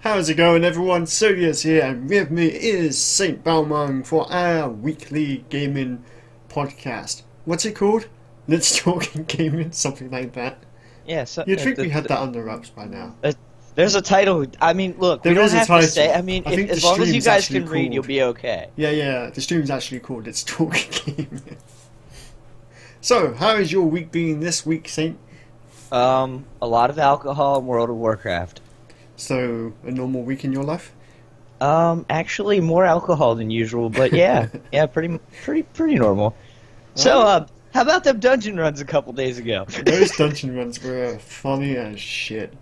How's it going, everyone? Sodius here, and with me is Saint Balmung for our weekly gaming podcast. What's it called? Let's Talk Gaming, something like that. Yeah, so, You'd think we had that under wraps by now. There's a title. I mean, look, we don't have to say. I mean, as long as you guys can read, you'll be okay. Yeah. The stream's actually called Let's Talk Gaming. So, how is your week been this week, Saint? A lot of alcohol and World of Warcraft. So, a normal week in your life? Actually, more alcohol than usual, but yeah, pretty normal. So, how about them dungeon runs a couple days ago? Those dungeon runs were funny as shit.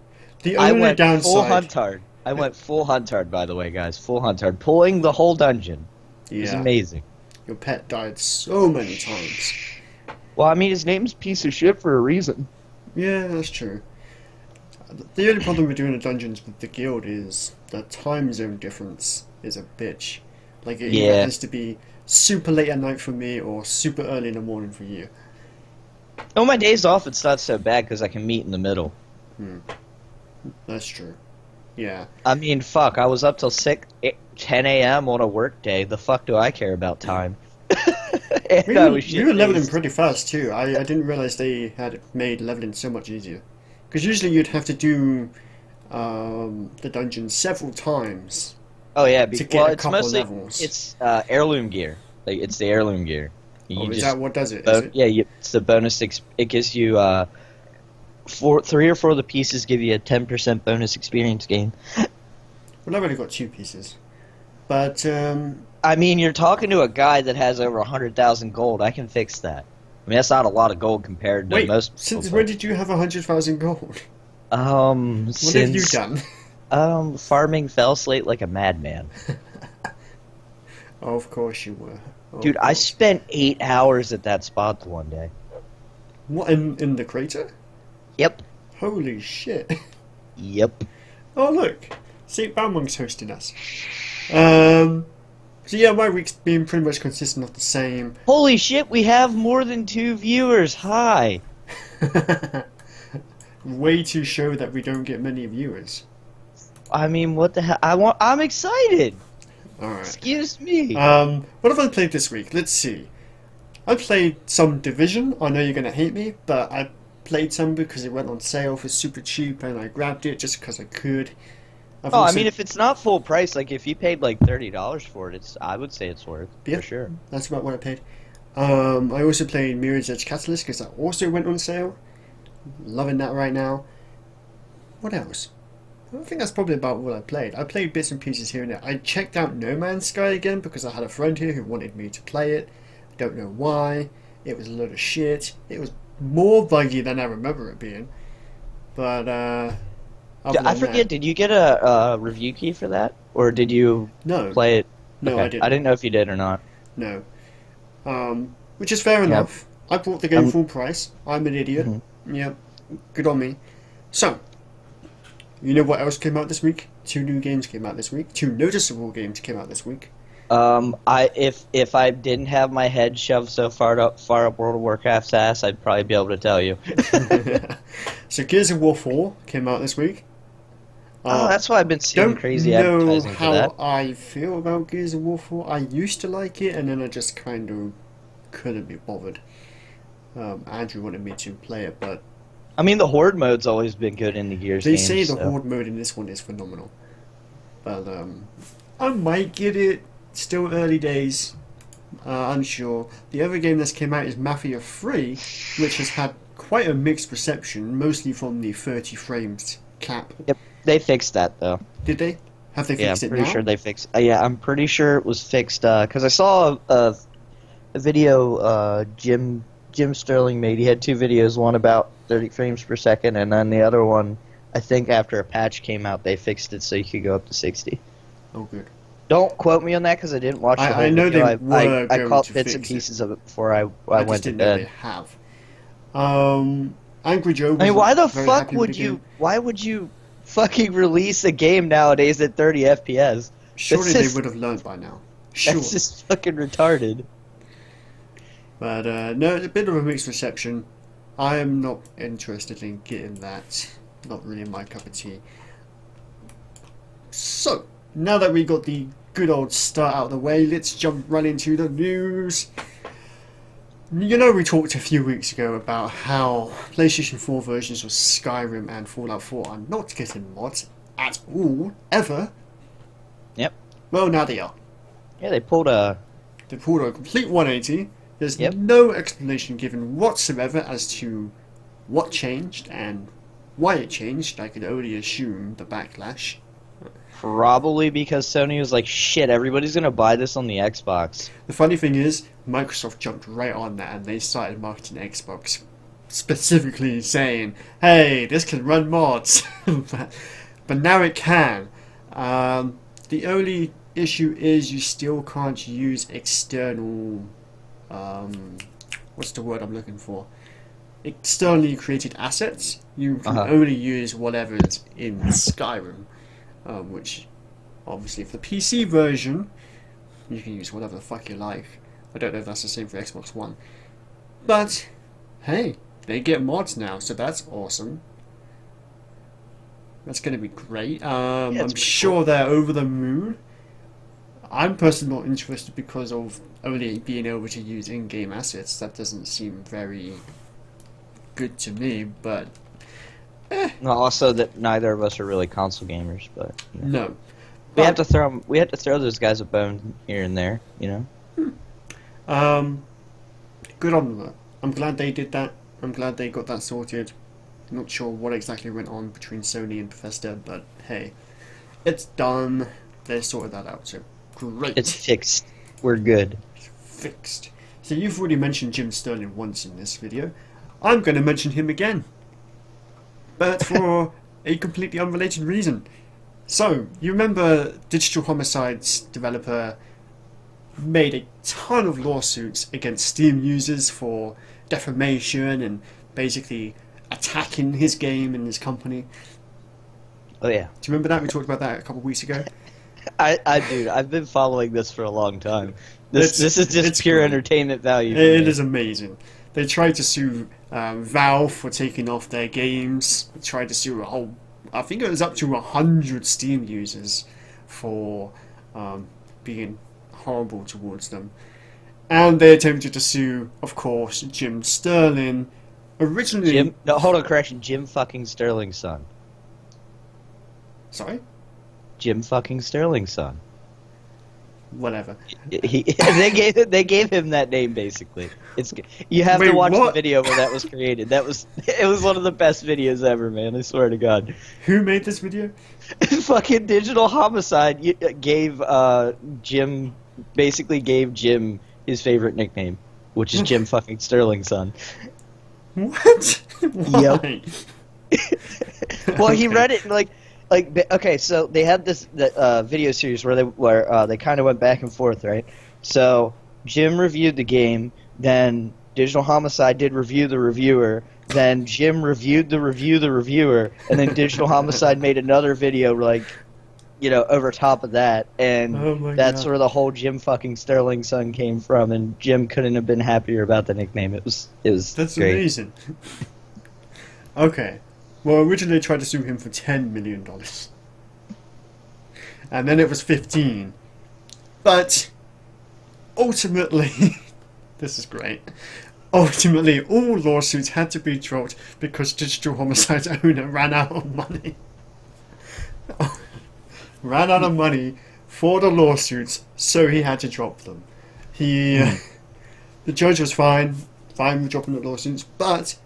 The I only went downside... full huntard. I went full huntard, by the way, guys. Full huntard. Pulling the whole dungeon. It was amazing. Your pet died so many times. Well, I mean, his name's Piece of Shit for a reason. Yeah, that's true. The only problem with doing the dungeons with the guild is the time zone difference is a bitch. Like, it either has to be super late at night for me or super early in the morning for you. On my days off, it's not so bad because I can meet in the middle. That's true. Yeah. I mean, fuck, I was up till 10 a.m. on a work day. The fuck do I care about time? You were leveling pretty fast, too. I didn't realize they had made leveling so much easier. Because usually you'd have to do the dungeon several times. Oh yeah, it's mostly it's heirloom gear. Like it's the heirloom gear. Is that what does it? Yeah, it's the bonus. It gives you 3 or 4 of the pieces give you a 10% bonus experience gain. Well, I've only got 2 pieces, but I mean, you're talking to a guy that has over 100,000 gold. I can fix that. I mean, that's not a lot of gold compared to most people. Since when did you have 100,000 gold? What have you done? Farming Fell Slate like a madman. Oh, of course you were. Dude, I spent 8 hours at that spot one day. What, in the crater? Yep. Holy shit. Yep. Oh, look. St. Balmung's hosting us. So yeah, my week's been pretty much consistent of the same. Holy shit, we have more than 2 viewers. Hi. Way to show that we don't get many viewers. I mean, what the hell? I'm excited. Alright. Excuse me. What have I played this week? Let's see. I played some Division. I know you're going to hate me, but I played some because it went on sale for super cheap and I grabbed it just because I could. I mean, if it's not full price, like if you paid like $30 for it, I would say it's worth for sure. That's about what I paid. I also played Mirror's Edge Catalyst because that also went on sale. Loving that right now. What else? I think that's probably about what I played. I played bits and pieces here and there. I checked out No Man's Sky again because I had a friend here who wanted me to play it. Don't know why. It was a load of shit. It was more buggy than I remember it being. But, I forget, did you get a review key for that? Or did you play it? No, okay. I didn't. I didn't know if you did or not. No. Which is fair enough. I bought the game full price. I'm an idiot. Yeah, good on me. So, you know what else came out this week? 2 new games came out this week. 2 noticeable games came out this week. If I didn't have my head shoved so far up World of Warcraft's ass, I'd probably be able to tell you. So Gears of War 4 came out this week. That's why I've been seeing crazy advertising for that. Don't know how I feel about Gears of War 4. I used to like it, and then I just kind of couldn't be bothered. Andrew wanted me to play it, but... I mean, the Horde mode's always been good in the Gears games. They say the Horde mode in this one is phenomenal. But, I might get it. Still early days. Unsure. The other game that's came out is Mafia 3, which has had quite a mixed reception, mostly from the 30 frames cap. Yep, they fixed that, though. Did they? Have they fixed it now? Yeah, I'm pretty sure they fixed yeah, I'm pretty sure it was fixed, because I saw a video Jim Sterling made. He had 2 videos, one about 30 frames per second, and then the other one, I think after a patch came out, they fixed it so you could go up to 60. Oh, good. Don't quote me on that because I didn't watch the whole I know video. I caught bits and pieces of it before I went to bed. They have. Angry Joe. I mean, why the fuck would you? Why would you fucking release a game nowadays at 30 FPS? Surely they would have learned by now. Sure. That's just fucking retarded. But no, a bit of a mixed reception. I am not interested in getting that. Not really my cup of tea. So, now that we got the good old start out of the way, let's jump right into the news. You know, we talked a few weeks ago about how PlayStation 4 versions of Skyrim and Fallout 4 are not getting mods at all, ever. Yep. Well, now they are. Yeah, they pulled a complete 180. There's Yep. no explanation given whatsoever as to what changed and why it changed. I can only assume the backlash. Probably because Sony was like, shit, everybody's gonna buy this on the Xbox. The funny thing is, Microsoft jumped right on that and they started marketing Xbox, specifically saying, hey, this can run mods. But now it can. The only issue is you still can't use external, what's the word I'm looking for? Externally created assets. You can only use whatever's in Skyrim. Which, obviously, for the PC version, you can use whatever the fuck you like. I don't know if that's the same for Xbox One. But, hey, they get mods now, so that's awesome. That's going to be great. I'm sure cool. they're over the moon. I'm personally not interested because of only being able to use in-game assets. That doesn't seem very good to me, but... No, also that neither of us are really console gamers, but you know. No, we have to throw those guys a bone here and there, you know. Good on them. I'm glad they did that. I'm glad they got that sorted. Not sure what exactly went on between Sony and Bethesda, but hey, it's done. They sorted that out, so great. It's fixed. We're good. Fixed. So you've already mentioned Jim Sterling once in this video. I'm going to mention him again, but for a completely unrelated reason. So, you remember Digital Homicide's developer made a ton of lawsuits against Steam users for defamation and basically attacking his game and his company. Oh yeah. Do you remember that? We talked about that a couple of weeks ago. I do. I've been following this for a long time. This is just pure great. Entertainment value. For It me. is amazing. They tried to sue Valve for taking off their games. They tried to sue I think it was up to 100 Steam users for being horrible towards them. And they attempted to sue, of course, Jim Sterling. Originally... Hold on, correction. Jim fucking Sterling's son. Sorry? Jim fucking Sterling's son. Whatever. They gave him that name basically. You have to watch the video where that was created. It was one of the best videos ever, man. I swear to God. Who made this video? Fucking Digital Homicide gave Jim his favorite nickname, which is Jim fucking Sterling's son. What? Why? Yep. Well, he read it like okay, so they had this video series where they kind of went back and forth, right? So Jim reviewed the game, then Digital Homicide did review the reviewer, then Jim reviewed the reviewer, and then Digital Homicide made another video like, you know, over top of that, and that's where the whole Jim fucking Sterling son came from, and Jim couldn't have been happier about the nickname. It was That's great. Amazing. Okay. Well, originally they tried to sue him for $10 million. And then it was 15. But, ultimately, this is great. Ultimately, all lawsuits had to be dropped because Digital Homicide's owner ran out of money. Ran out of money for the lawsuits, so he had to drop them. The judge was fine with dropping the lawsuits, but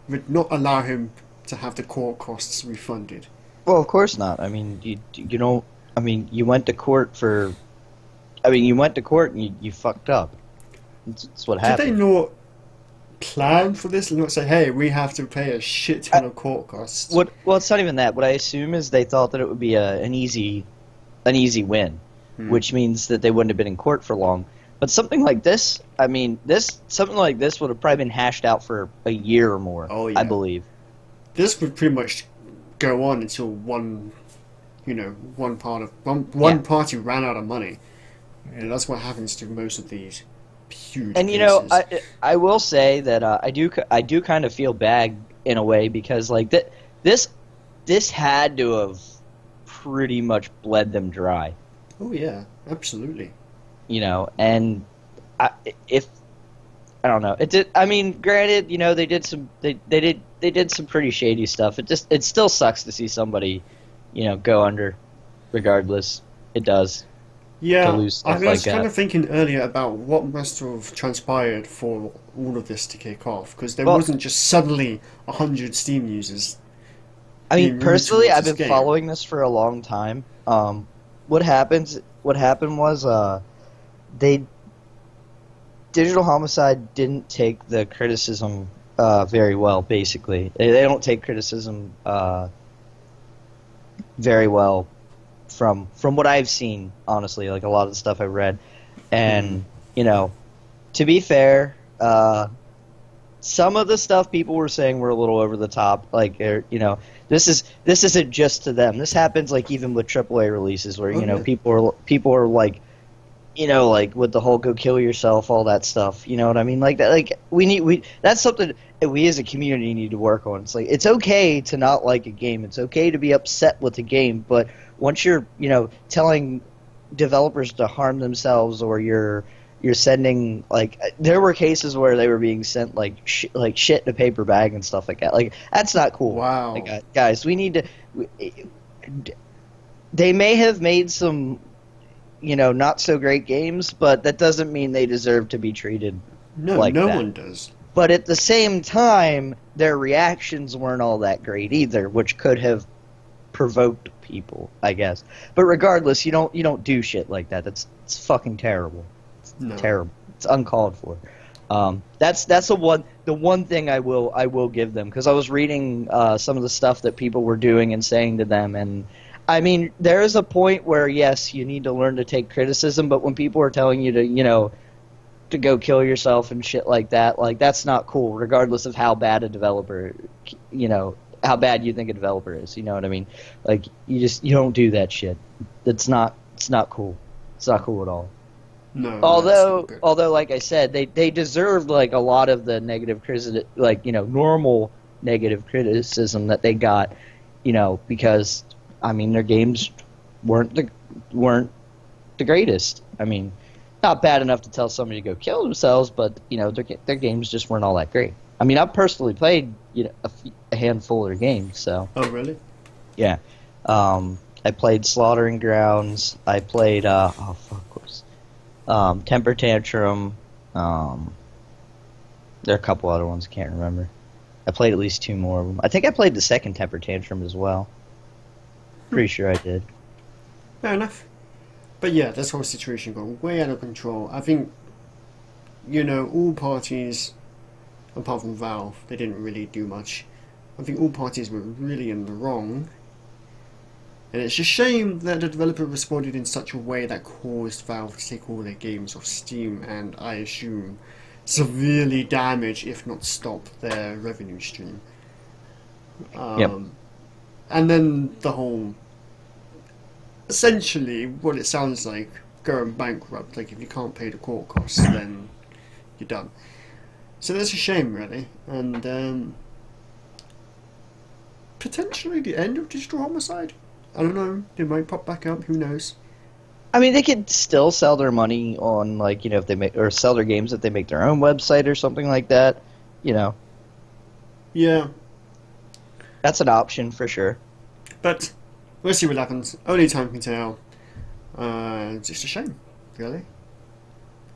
would not allow him to have the court costs refunded. Well, of course not. I mean, you know, I mean, you went to court for. I mean, you went to court and you fucked up. That's what happened. Did they not plan for this and not say, "Hey, we have to pay a shit ton of court costs"? Well, it's not even that. What I assume is they thought that it would be an easy win, which means that they wouldn't have been in court for long. But something like this, I mean, something like this would have probably been hashed out for a year or more. Oh, yeah. I believe. This would pretty much go on until one party ran out of money. And that's what happens to most of these huge And you cases. know, I will say that I do kind of feel bad in a way because like this had to have pretty much bled them dry. Oh yeah, absolutely. You know, and if I don't know, it did. I mean, granted, you know, they did some pretty shady stuff. It still sucks to see somebody, you know, go under. Regardless, it does. Yeah, to lose stuff I was like kind that. of thinking earlier about what must have transpired for all of this to kick off, because there Well- wasn't just suddenly 100 Steam users. I being mean, moved personally, towards I've this been game. following this for a long time. What happened was they Digital Homicide didn't take the criticism very well. Basically, they don't take criticism very well from what I've seen. Honestly, like a lot of the stuff I've read, and you know, to be fair, some of the stuff people were saying were a little over the top. Like, you know, this isn't just to them. This happens like even with AAA releases, where you know yeah. people are like, you know, like with the whole "go kill yourself," all that stuff. You know what I mean? Like that. Like that's something that we as a community need to work on. It's like it's okay to not like a game. It's okay to be upset with a game, but once you're, you know, telling developers to harm themselves, or you're sending, like, there were cases where they were being sent like shit in a paper bag and stuff like that. Like, that's not cool. Wow. Like, guys, we need to. They may have made some, you know, not so great games, but that doesn't mean they deserve to be treated No, like no that. one does. But at the same time, their reactions weren't all that great either, which could have provoked people, I guess. But regardless, you don't do shit like that. It's fucking terrible. No. Terrible. It's uncalled for. That's the one thing I will give them, because I was reading some of the stuff that people were doing and saying to them, and I mean, there is a point where yes, you need to learn to take criticism, but when people are telling you to, you know, to go kill yourself and shit like that, like, that's not cool, regardless of how bad a developer, you know, how bad you think a developer is. You know what I mean? Like, you don't do that shit. It's not cool. It's not cool at all. No. That's not good. Although, like I said, they deserved like a lot of the negative criticism, like, you know, normal negative criticism that they got, you know, because I mean, their games weren't the greatest. I mean, not bad enough to tell somebody to go kill themselves, but you know, their games just weren't all that great. I mean, I've personally played, you know, a handful of their games, so. Oh, really? Yeah. I played Slaughtering Grounds. I played Temper Tantrum. There are a couple other ones I can't remember. I played at least 2 more of them. I think I played the second Temper Tantrum as well. Pretty sure I did. Fair enough. But yeah, this whole situation got way out of control. I think, you know, all parties, apart from Valve, they didn't really do much. I think all parties were really in the wrong. And it's a shame that the developer responded in such a way that caused Valve to take all their games off Steam and, I assume, severely damage, if not stop, their revenue stream. Yep. And then the whole, essentially, what it sounds like, going bankrupt. Like, if you can't pay the court costs, then you're done. So that's a shame, really. And potentially the end of Digital Homicide? I don't know. They might pop back up. Who knows? I mean, they could still sell their money on, like, you know, if they make, or sell their games if they make their own website or something like that. You know, Yeah. that's an option for sure. But we'll see what happens. Only time can tell. It's just a shame, really.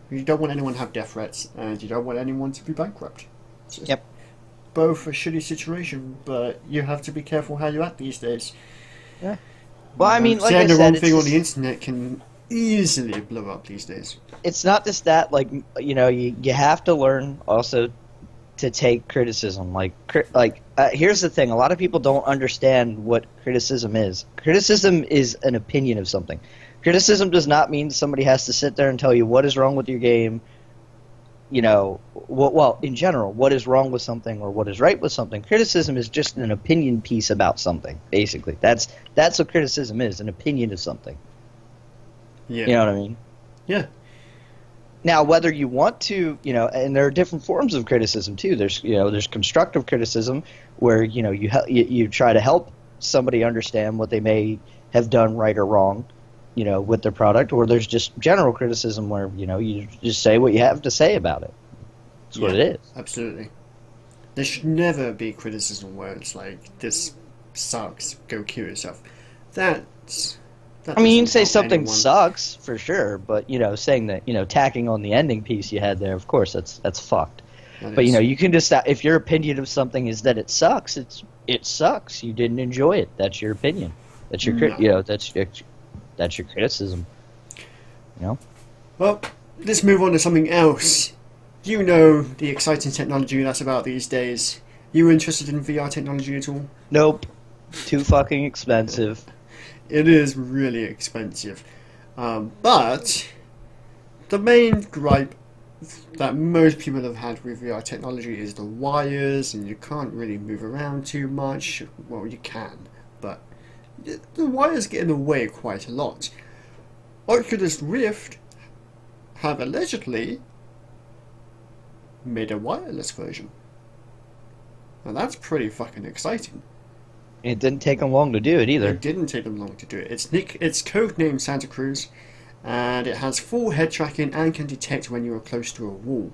You don't want anyone to have death threats, and you don't want anyone to be bankrupt. It's just Yep. both a shitty situation, but you have to be careful how you act these days. Yeah. Well, I mean, like saying I the said, wrong it's thing on just- the internet can easily blow up these days. it's not just that, like, you know, you have to learn also to take criticism. Like here's the thing: a lot of people don't understand what criticism is. Criticism is an opinion of something. Criticism does not mean somebody has to sit there and tell you what is wrong with your game. You know, well, in general, what is wrong with something or what is right with something. Criticism is just an opinion piece about something. Basically, that's what criticism is: an opinion of something. Yeah. You know what I mean? Yeah. Now, whether you want to, you know, and there are different forms of criticism too. There's constructive criticism where, you know, you try to help somebody understand what they may have done right or wrong, you know, with their product, or there's just general criticism where, you know, you just say what you have to say about it. That's what it is. Absolutely. There should never be criticism where it's like, this sucks, go kill yourself. That I mean, you can say doesn't help something anyone. sucks for sure, but you know, saying that, you know, tacking on the ending piece you had there, of course, that's fucked. That But you is- know, you can just, if your opinion of something is that it sucks, it sucks. You didn't enjoy it. That's your opinion. That's your No. you know, that's your criticism. You know. Well, let's move on to something else. You know the exciting technology that's about these days. You interested in VR technology at all? Nope. Too fucking expensive. It is really expensive. But the main gripe that most people have had with VR technology is the wires, and you can't really move around too much. Well, you can, but the wires get in the way quite a lot. Oculus Rift have allegedly made a wireless version. Now that's pretty fucking exciting. It didn't take them long to do it either. It didn't take them long to do it. It's codenamed Santa Cruz, and it has full head tracking and can detect when you are close to a wall.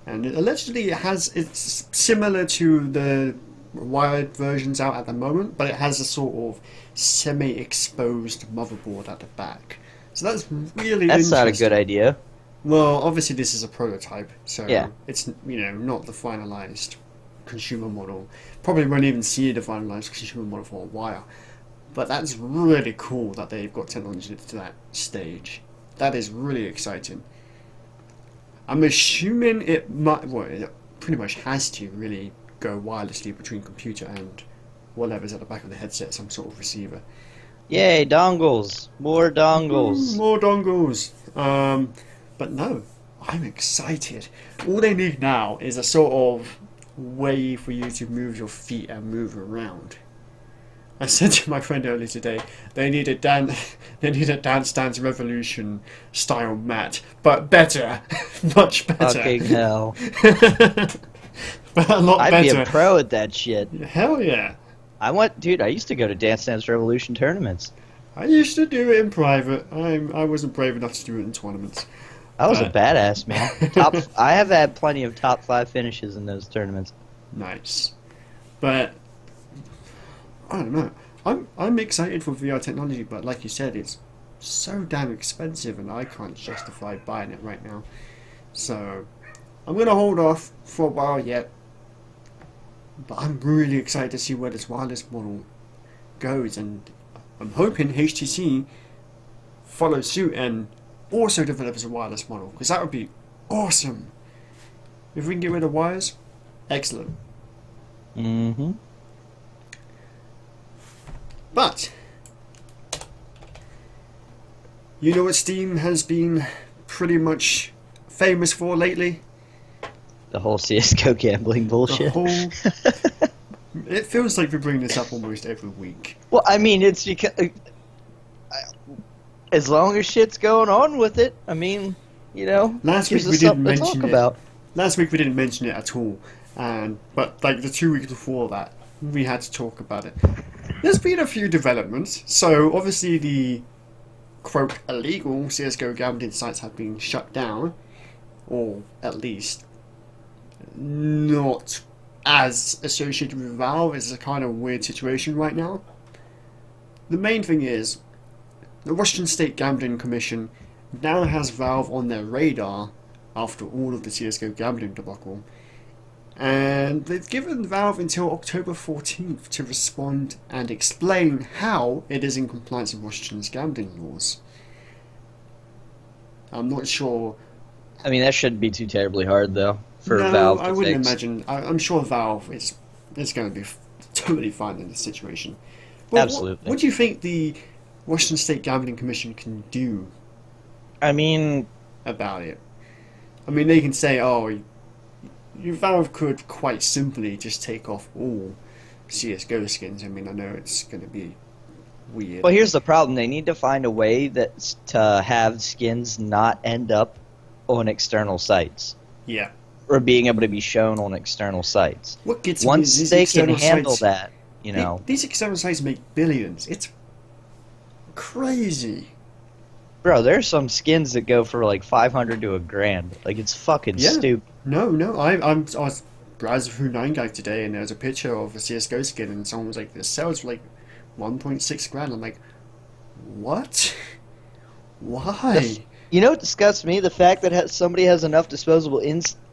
And allegedly it's similar to the wired versions out at the moment, but it has a sort of semi-exposed motherboard at the back. So that's really That's not a interesting. good idea. Well, obviously this is a prototype, so Yeah. it's, you know, not the finalized consumer model. Probably won't even see the finalized consumer model for a while. But that's really cool that they've got technology to that stage. That is really exciting. I'm assuming it might, well, it pretty much has to really go wirelessly between computer and whatever's at the back of the headset, some sort of receiver. Yay, dongles. More dongles. More dongles. But no, I'm excited. All they need now is a sort of way for you to move your feet and move around. I said to my friend earlier today, they need a Dance Dance Revolution style mat, but better, much better. Fucking hell. But a lot I'd be better. a pro at that shit. Hell yeah. Dude, I used to go to Dance Dance Revolution tournaments. I used to do it in private. I wasn't brave enough to do it in tournaments. I was a But- badass, man. I have had plenty of top 5 finishes in those tournaments. Nice. But I don't know. I'm excited for VR technology, but like you said, it's so damn expensive and I can't justify buying it right now. So I'm gonna hold off for a while yet. But I'm really excited to see where this wireless model goes, and I'm hoping HTC follows suit and also develops a wireless model, because that would be awesome. If we can get rid of wires, excellent. Mm-hmm. But you know what Steam has been pretty much famous for lately? The whole CSGO gambling The bullshit. whole... It feels like we bring this up almost every week. Well, I mean, it's because as long as shit's going on with it, I mean, you know, Last week gives we us didn't something to mention talk it. about. Last week we didn't mention it at all, but like the 2 weeks before that, we had to talk about it. There's been a few developments. So obviously the quote illegal CS:GO gambling sites have been shut down, or at least not as associated with Valve. It's a kind of weird situation right now. The main thing is the Washington State Gambling Commission now has Valve on their radar after all of the CS:GO gambling debacle, and they've given Valve until October 14th to respond and explain how it is in compliance with Washington's gambling laws. I'm not sure. I mean, that shouldn't be too terribly hard, though, for No, Valve to I wouldn't fix. imagine. I'm sure Valve is going to be totally fine in this situation. But Absolutely. What do you think the Washington State Gambling Commission can do I mean, about it? I mean, they can say, oh, Valve could quite simply just take off all CS:GO skins. I mean, I know it's going to be weird. well, here's the problem. They need to find a way that's to have skins not end up on external sites, Yeah. or being able to be shown on external sites. What gets me is Once these they can external handle sites, that, you know. These external sites make billions. crazy. Bro, there's some skins that go for like 500 to $1,000. Like, it's fucking Yeah. stupid. No. I was browsing through 9gag today, and there was a picture of a CS:GO skin, and someone was like, "This sells for like 1.6 grand." I'm like, what? Why? You know what disgusts me? The fact that somebody has enough disposable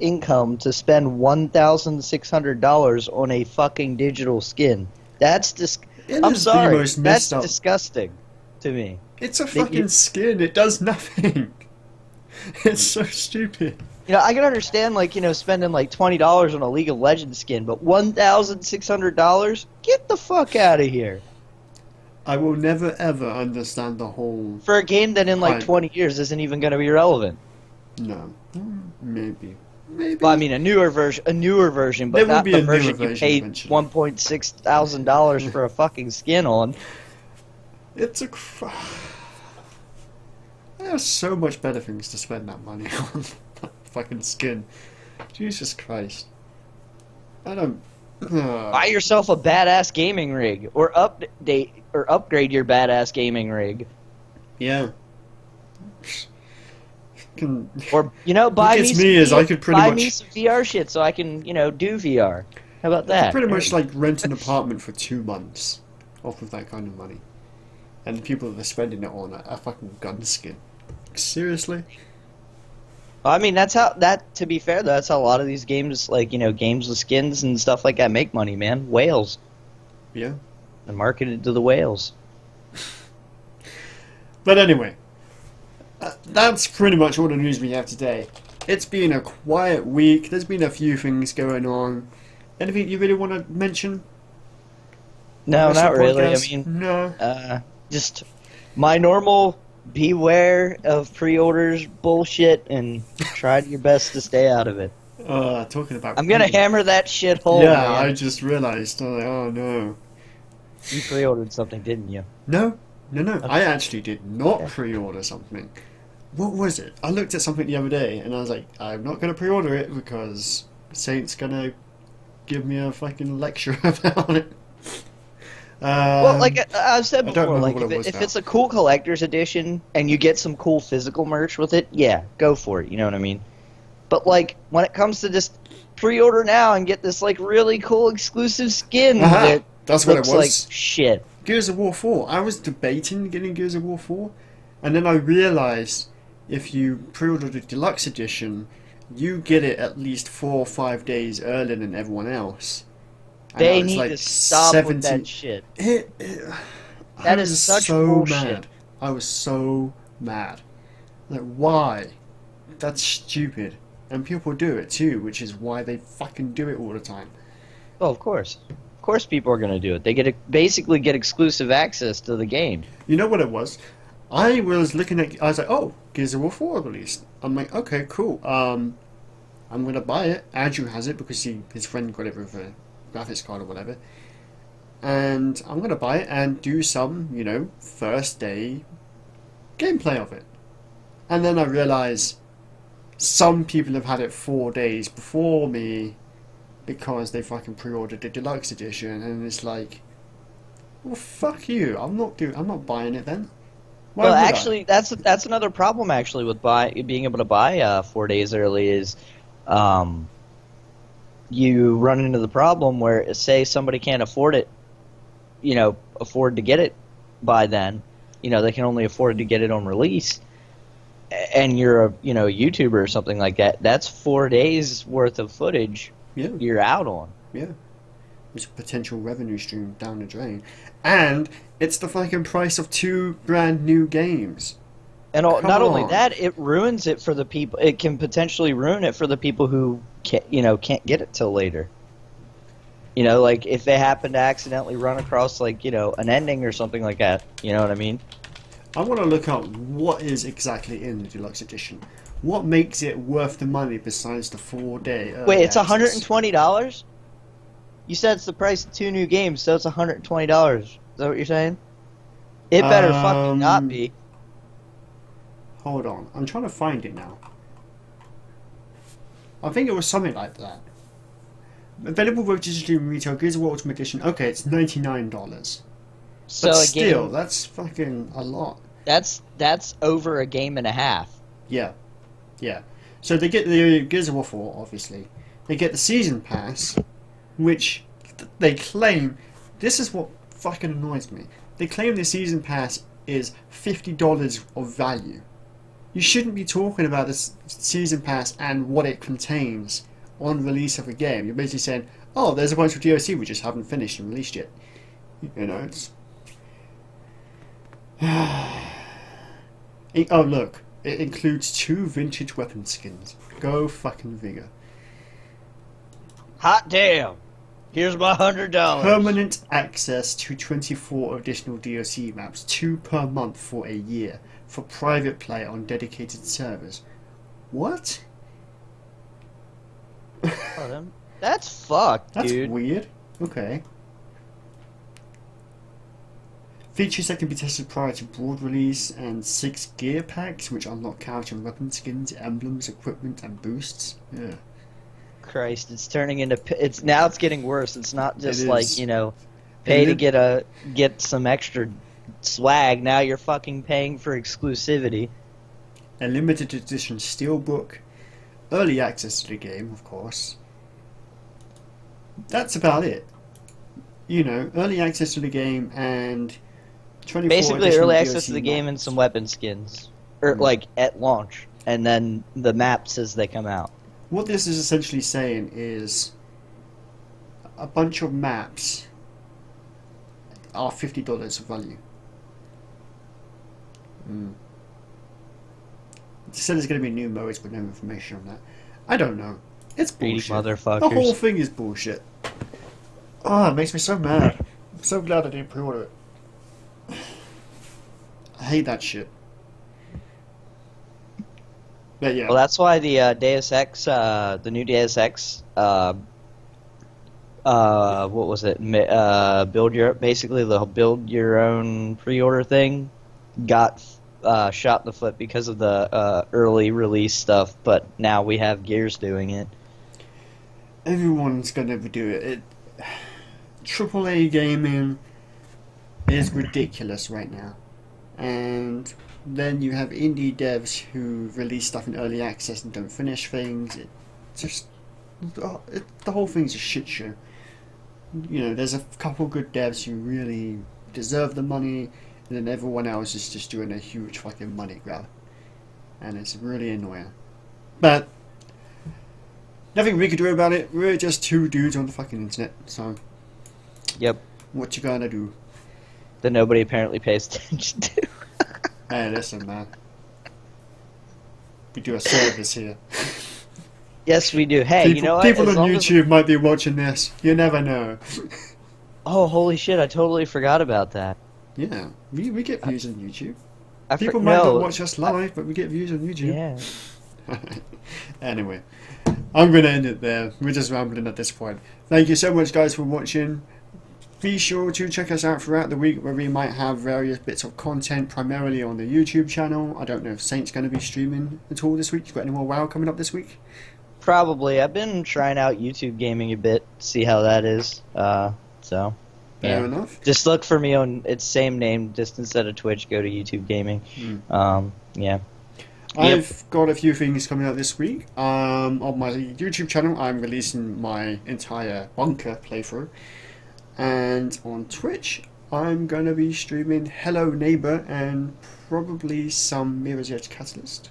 income to spend $1,600 on a fucking digital skin. That's I'm is sorry. the most messed That's up. disgusting to me. It's a fucking skin. It does nothing. It's so stupid. You know, I can understand, like, you know, spending like $20 on a League of Legends skin, but $1,600? Get the fuck out of here. I will never ever understand the whole. For a game that in like 20 years isn't even going to be relevant. No, maybe. Well, I mean, a newer version, but There will not be the a newer version you version paid eventually. $1,600 for a fucking skin on. It's a. There are so much better things to spend that money on. That fucking skin. Jesus Christ. I don't. Buy yourself a badass gaming rig, or upgrade your badass gaming rig. Yeah. Or, you know, buy me much some VR shit so I can, you know, do VR. How about that? I could pretty much like rent an apartment for 2 months off of that kind of money. And the people that are spending it on a fucking gun skin. Seriously? I mean, to be fair, that's how a lot of these games, like, you know, games with skins and stuff like that make money, man. Whales. Yeah. They're marketed to the whales. But anyway, that's pretty much all the news we have today. It's been a quiet week. There's been a few things going on. Anything you really want to mention? No, not really. I Podcast? mean, no. Just my normal beware of pre-orders bullshit and try your best to stay out of it. Talking about. I'm gonna hammer that shit home. Yeah, man. I just realised. I'm like, oh no. You pre-ordered something, didn't you? No. Okay. I actually did not pre-order something. What was it? I looked at something the other day and I was like, I'm not going to pre-order it because Saint's going to give me a fucking lecture about it. Well, like I've said I don't before, remember like what it was if now. it's a cool collector's edition and you get some cool physical merch with it, yeah, go for it. You know what I mean? But like when it comes to just pre-order now and get this like really cool exclusive skin that That's what it looks was. like shit. Gears of War 4. I was debating getting Gears of War 4, and then I realised if you pre-order the deluxe edition, you get it at least 4 or 5 days earlier than everyone else. And They that was need like to stop with that shit. I was is such so bullshit. mad. I was so mad. Like, why? That's stupid. And people do it too, which is why they fucking do it all the time. Well, of course. Of course people are going to do it. They basically get exclusive access to the game. You know what it was? I was like, oh, Gears of War 4 released. I'm like, okay, cool. I'm gonna buy it. Andrew has it because his friend got it with a graphics card or whatever. And I'm gonna buy it and do some, you know, first day gameplay of it. And then I realise some people have had it 4 days before me because they fucking pre-ordered the deluxe edition, and it's like, well, fuck you. I'm not buying it then. Why Well, would I? actually, that's another problem actually with being able to buy 4 days early is, you run into the problem where say somebody can't afford it, you know, afford to get it by then, you know, they can only afford to get it on release, and you're a YouTuber or something like that. That's 4 days worth of footage. Yeah. You're out on. Yeah. It's a potential revenue stream down the drain. And it's the fucking price of 2 brand new games. And Come not only on. that, it ruins it for the people. It can potentially ruin it for the people who can't get it till later. You know, like if they happen to accidentally run across like an ending or something like that. You know what I mean? I want to look up what is exactly in the deluxe edition. What makes it worth the money besides the 4-day early Wait, it's access? $120? You said it's the price of 2 new games, so it's $120. Is that what you're saying? It better fucking not be. Hold on, I'm trying to find it now. I think it was something like that. Available with digital retail Gears of War Ultimate Edition. Okay, it's $99. So But a still, game that's fucking a lot. that's over a game and a half. Yeah, yeah. So they get the Gears of War 4, obviously. They get the Season Pass, which they claim... This is what fucking annoys me. They claim the Season Pass is $50 of value. You shouldn't be talking about this Season Pass and what it contains on release of a game. You're basically saying, oh, there's a bunch of DLC we just haven't finished and released yet. You know, it's... Oh, look. It includes 2 vintage weapon skins. Go fucking figure. Hot damn! Here's my $100. Permanent access to 24 additional DLC maps, 2 per month for a year, for private play on dedicated servers. What? That's fucked, That's dude. weird. Okay. Features that can be tested prior to broad release, and 6 gear packs which unlock character and weapon skins, emblems, equipment, and boosts. Yeah. Christ, it's turning into it's getting worse. It's not just It like, is. you know, pay to And get some extra swag. Now you're fucking paying for exclusivity. a limited edition steelbook, early access to the game, of course. That's about it. You know, early access to the game and 24 Basically additional early access to DLC the game and maps. some weapon skins. Or like at launch. And then the maps as they come out. What this is essentially saying is a bunch of maps are $50 of value. It said there's going to be new modes, but no information on that. I don't know. It's Greedy bullshit. motherfuckers. The whole thing is bullshit. Oh, it makes me so mad. I'm so glad I didn't pre-order it. I hate that shit. But yeah. Well, that's why the Deus Ex, the new Deus Ex, what was it? Basically the build your own pre-order thing got shot in the foot because of the early release stuff. But now we have Gears doing it. Everyone's gonna do it. AAA gaming is ridiculous right now, and then you have indie devs who release stuff in early access and don't finish things. The whole thing's a shit show. You know, there's a couple good devs who really deserve the money, and then everyone else is just doing a huge fucking money grab, and it's really annoying. But nothing we can do about it. We're just 2 dudes on the fucking internet, so Yep. what you gonna do? That nobody apparently pays attention to. Hey, listen, man. We do a service here. Yes, we do. Hey, People, you know what? people As on long as- YouTube might be watching this. You never know. Oh, holy shit! I totally forgot about that. Yeah, we get views on YouTube. I People might not watch us live, but we get views on YouTube. Yeah. Anyway, I'm going to end it there. We're just rambling at this point. Thank you so much, guys, for watching. Be sure to check us out throughout the week, where we might have various bits of content, primarily on the YouTube channel. I don't know if Saint's going to be streaming at all this week. You got any more WoW coming up this week? Probably. I've been trying out YouTube gaming a bit, see how that is. So. Fair Yeah. enough. Just look for me on its same name, just instead of Twitch, go to YouTube Gaming. Yeah. I've got a few things coming out this week. On my YouTube channel, I'm releasing my entire Bunker playthrough. And on Twitch, I'm going to be streaming Hello Neighbor and probably some Mirror's Edge Catalyst.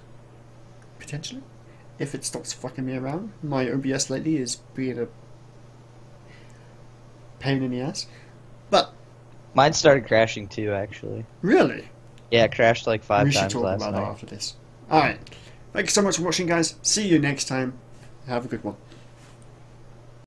Potentially. If it stops fucking me around. My OBS lately is being a pain in the ass. But, Mine started crashing too, actually. really? Yeah, it crashed like 5 We should times talk last about that night. after this. Alright. Thank you so much for watching, guys. See you next time. Have a good one.